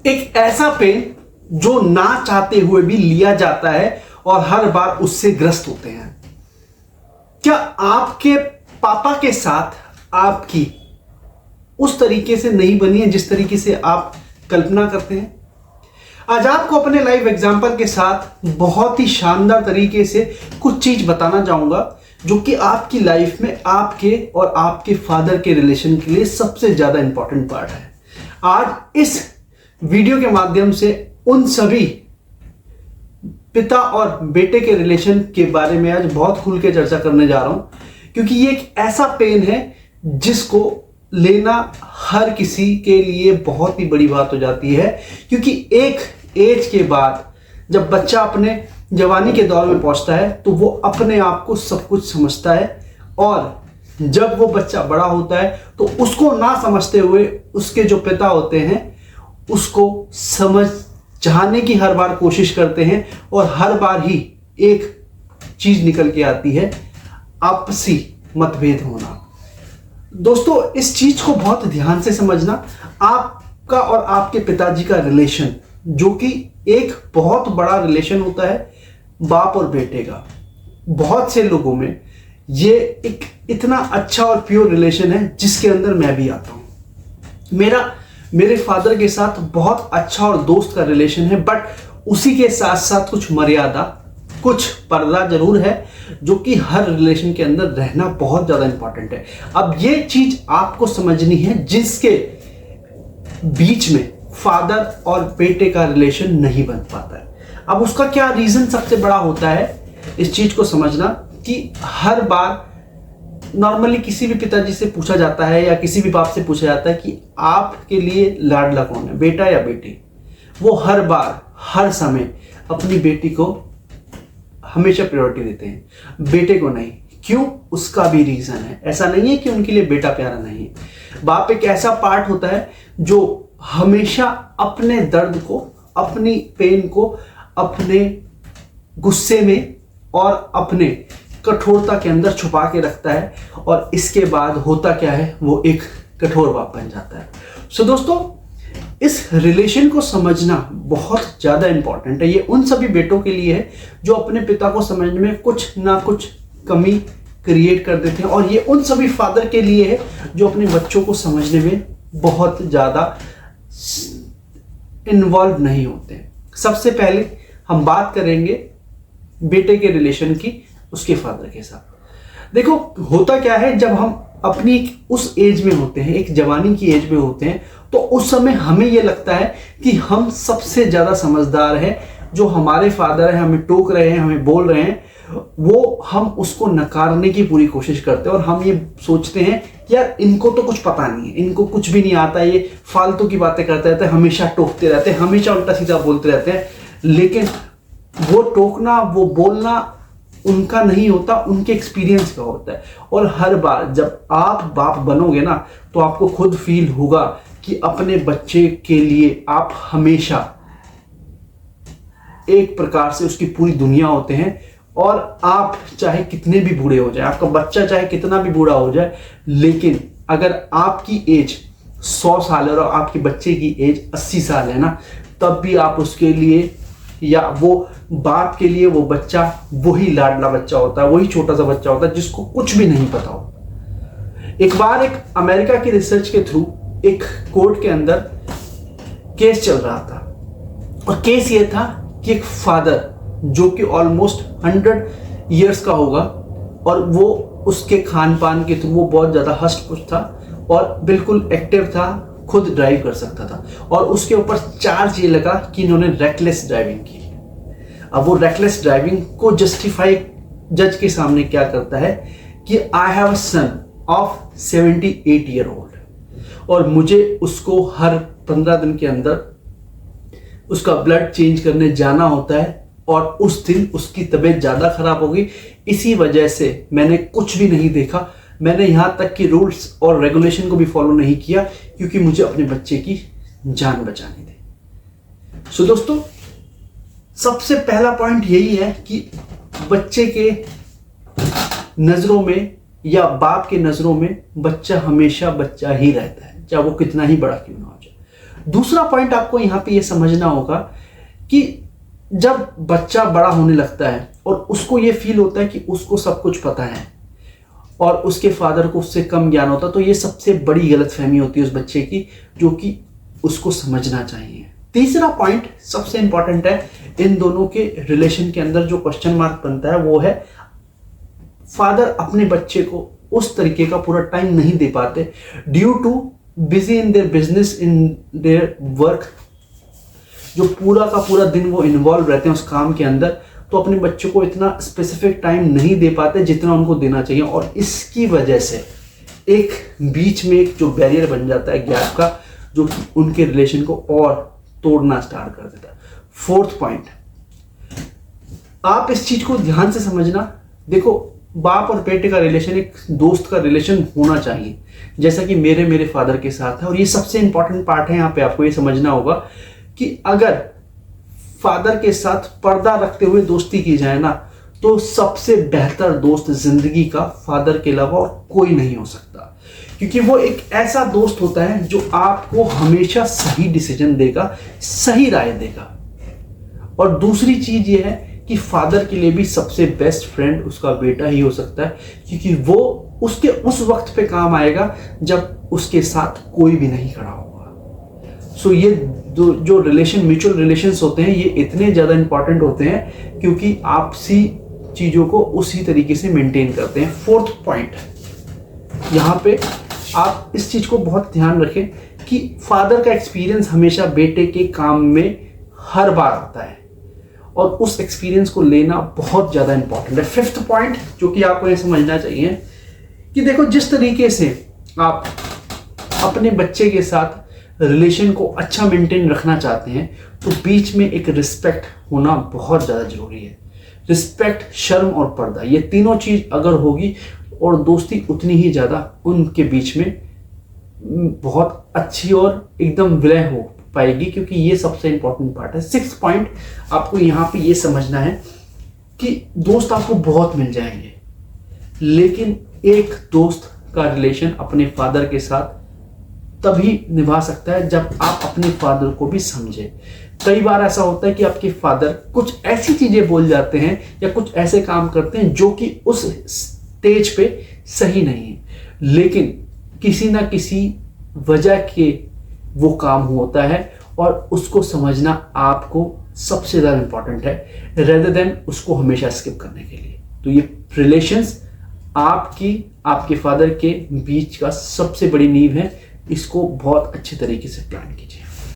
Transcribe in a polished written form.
एक ऐसा पेन जो ना चाहते हुए भी लिया जाता है और हर बार उससे ग्रस्त होते हैं। क्या आपके पापा के साथ आपकी उस तरीके से नहीं बनी है जिस तरीके से आप कल्पना करते हैं? आज आपको अपने लाइव एग्जाम्पल के साथ बहुत ही शानदार तरीके से कुछ चीज बताना चाहूंगा जो कि आपकी लाइफ में आपके और आपके फादर के रिलेशन के लिए सबसे ज्यादा इंपॉर्टेंट पार्ट है। आज इस वीडियो के माध्यम से उन सभी पिता और बेटे के रिलेशन के बारे में आज बहुत खुल के चर्चा करने जा रहा हूं, क्योंकि ये एक ऐसा पेन है जिसको लेना हर किसी के लिए बहुत ही बड़ी बात हो जाती है। क्योंकि एक एज के बाद जब बच्चा अपने जवानी के दौर में पहुंचता है तो वो अपने आप को सब कुछ समझता है, और जब वो बच्चा बड़ा होता है तो उसको ना समझते हुए उसके जो पिता होते हैं उसको समझ चाहने की हर बार कोशिश करते हैं, और हर बार ही एक चीज निकल के आती है, आपसी मतभेद होना। दोस्तों, इस चीज को बहुत ध्यान से समझना। आपका और आपके पिताजी का रिलेशन जो कि एक बहुत बड़ा रिलेशन होता है बाप और बेटे का, बहुत से लोगों में ये एक इतना अच्छा और प्योर रिलेशन है जिसके अंदर मैं भी आता हूं। मेरे फादर के साथ बहुत अच्छा और दोस्त का रिलेशन है, बट उसी के साथ साथ कुछ मर्यादा, कुछ पर्दा जरूर है जो कि हर रिलेशन के अंदर रहना बहुत ज्यादा इंपॉर्टेंट है। अब ये चीज आपको समझनी है जिसके बीच में फादर और बेटे का रिलेशन नहीं बन पाता है। अब उसका क्या रीजन सबसे बड़ा होता है, इस चीज को समझना कि हर बार नॉर्मली किसी भी पिताजी से पूछा जाता है या किसी भी बाप से पूछा जाता है कि आपके लिए लाडला कौन है, बेटा या बेटी? वो हर बार हर समय अपनी बेटी को हमेशा प्रायोरिटी देते हैं, बेटे को नहीं। क्यों? उसका भी रीजन है। ऐसा नहीं है कि उनके लिए बेटा प्यारा नहीं है। बाप एक ऐसा पार्ट होता है जो हमेशा अपने दर्द को, अपनी पेन को अपने गुस्से में और अपने कठोरता के अंदर छुपा के रखता है, और इसके बाद होता क्या है, वो एक कठोर बाप बन जाता है। सो दोस्तों, इस रिलेशन को समझना बहुत ज्यादा इंपॉर्टेंट है। ये उन सभी बेटों के लिए है जो अपने पिता को समझने में कुछ ना कुछ कमी क्रिएट कर देते हैं, और ये उन सभी फादर के लिए है जो अपने बच्चों को समझने में बहुत ज्यादा इन्वॉल्व नहीं होते। सबसे पहले हम बात करेंगे बेटे के रिलेशन की उसके फादर के साथ। देखो, होता क्या है, जब हम अपनी उस एज में होते हैं, एक जवानी की एज में होते हैं, तो उस समय हमें यह लगता है कि हम सबसे ज्यादा समझदार हैं। जो हमारे फादर हैं, हमें टोक रहे हैं, हमें बोल रहे हैं, वो हम उसको नकारने की पूरी कोशिश करते हैं, और हम ये सोचते हैं यार इनको तो कुछ पता नहीं है, इनको कुछ भी नहीं आता, ये फालतू की बातें करते रहते हैं, हमेशा टोकते रहते हैं, हमेशा उल्टा सीधा बोलते रहते हैं। लेकिन वो टोकना, वो बोलना उनका नहीं होता, उनके एक्सपीरियंस का होता है। और हर बार जब आप बाप बनोगे ना, तो आपको खुद फील होगा कि अपने बच्चे के लिए आप हमेशा एक प्रकार से उसकी पूरी दुनिया होते हैं। और आप चाहे कितने भी बूढ़े हो जाए, आपका बच्चा चाहे कितना भी बूढ़ा हो जाए, लेकिन अगर आपकी एज 100 साल है और आपके बच्चे की एज 80 साल है ना, तब भी आप उसके लिए, या वो बाप के लिए, वो बच्चा वही लाडला बच्चा होता है, वही छोटा सा बच्चा होता है जिसको कुछ भी नहीं पता होता। एक बार एक अमेरिका की रिसर्च के थ्रू एक कोर्ट के अंदर केस चल रहा था, और केस ये था कि एक फादर जो कि ऑलमोस्ट 100 इयर्स का होगा, और वो उसके खान पान के थ्रू वो बहुत ज्यादा हष्ट पुष्ट था और बिल्कुल एक्टिव था, खुद ड्राइव कर सकता था, और उसके ऊपर चार्ज ये लगा कि इन्होंने रेकलेस ड्राइविंग की। अब वो रेकलेस ड्राइविंग को जस्टिफाई जज के सामने क्या करता है कि I have a son of 78 year old, और मुझे उसको हर 15 दिन के अंदर उसका ब्लड चेंज करने जाना होता है, और उस दिन उसकी तबीयत ज्यादा खराब हो गई। इसी वजह से मैंने कुछ भी नहीं देखा, मैंने यहां तक कि रूल्स और रेगुलेशन को भी फॉलो नहीं किया, क्योंकि मुझे अपने बच्चे की जान बचानी थी। सो दोस्तों, सबसे पहला पॉइंट यही है कि बच्चे के नजरों में या बाप के नजरों में बच्चा हमेशा बच्चा ही रहता है, चाहे वो कितना ही बड़ा क्यों ना हो जाए। दूसरा पॉइंट आपको यहां पे ये समझना होगा कि जब बच्चा बड़ा होने लगता है और उसको ये फील होता है कि उसको सब कुछ पता है और उसके फादर को उससे कम ज्ञान होता, तो ये सबसे बड़ी गलतफहमी होती है उस बच्चे की, जो कि उसको समझना चाहिए। तीसरा पॉइंट सबसे इंपॉर्टेंट है इन दोनों के रिलेशन के अंदर, जो क्वेश्चन मार्क बनता है वो है फादर अपने बच्चे को उस तरीके का पूरा टाइम नहीं दे पाते due too busy in their business, in their work, जो पूरा का पूरा दिन वो इन्वॉल्व रहते हैं उस काम के अंदर, तो अपने बच्चों को इतना स्पेसिफिक टाइम नहीं दे पाते जितना उनको देना चाहिए, और इसकी वजह से एक बीच में एक जो बैरियर बन जाता है गैप का, जो कि उनके रिलेशन को और तोड़ना स्टार्ट कर देता है। फोर्थ पॉइंट, आप इस चीज को ध्यान से समझना। देखो, बाप और बेटे का रिलेशन एक दोस्त का रिलेशन होना चाहिए, जैसा कि मेरे फादर के साथ है। और ये सबसे इंपॉर्टेंट पार्ट है, यहाँ पे आपको ये समझना होगा कि अगर फादर के साथ पर्दा रखते हुए दोस्ती की जाए ना, तो सबसे बेहतर दोस्त जिंदगी का फादर के अलावा और कोई नहीं हो सकता, क्योंकि वो एक ऐसा दोस्त होता है जो आपको हमेशा सही डिसीजन देगा, सही राय देगा। और दूसरी चीज ये है कि फादर के लिए भी सबसे बेस्ट फ्रेंड उसका बेटा ही हो सकता है, क्योंकि वो उसके उस वक्त पे काम आएगा जब उसके साथ कोई भी नहीं खड़ा होगा। सो ये जो रिलेशन, म्यूचुअल रिलेशंस होते हैं, ये इतने ज़्यादा इंपॉर्टेंट होते हैं क्योंकि आपसी चीज़ों को उसी तरीके से मेंटेन करते हैं। फोर्थ पॉइंट, यहाँ पे आप इस चीज़ को बहुत ध्यान रखें कि फादर का एक्सपीरियंस हमेशा बेटे के काम में हर बार आता है, और उस एक्सपीरियंस को लेना बहुत ज़्यादा इंपॉर्टेंट है। फिफ्थ पॉइंट जो कि आपको ये समझना चाहिए कि देखो, जिस तरीके से आप अपने बच्चे के साथ रिलेशन को अच्छा मेंटेन रखना चाहते हैं, तो बीच में एक रिस्पेक्ट होना बहुत ज़्यादा जरूरी है। रिस्पेक्ट, शर्म और पर्दा, ये तीनों चीज़ अगर होगी और दोस्ती उतनी ही ज़्यादा उनके बीच में बहुत अच्छी और एकदम विलय हो पाएगी, क्योंकि ये सबसे इंपॉर्टेंट पार्ट है। सिक्स पॉइंट, आपको यहाँ पे ये समझना है कि दोस्त आपको बहुत मिल जाएंगे, लेकिन एक दोस्त का रिलेशन अपने फादर के साथ तभी निभा सकता है जब आप अपने फादर को भी समझे। कई बार ऐसा होता है कि आपके फादर कुछ ऐसी चीजें बोल जाते हैं या कुछ ऐसे काम करते हैं जो कि उस स्टेज पे सही नहीं है, लेकिन किसी ना किसी वजह के वो काम होता है, और उसको समझना आपको सबसे ज़्यादा इंपॉर्टेंट है, रेदर देन उसको हमेशा स्किप करने के लिए। तो ये रिलेशंस आपके फादर के बीच का सबसे बड़ी नींव है, इसको बहुत अच्छे तरीके से प्लान कीजिए।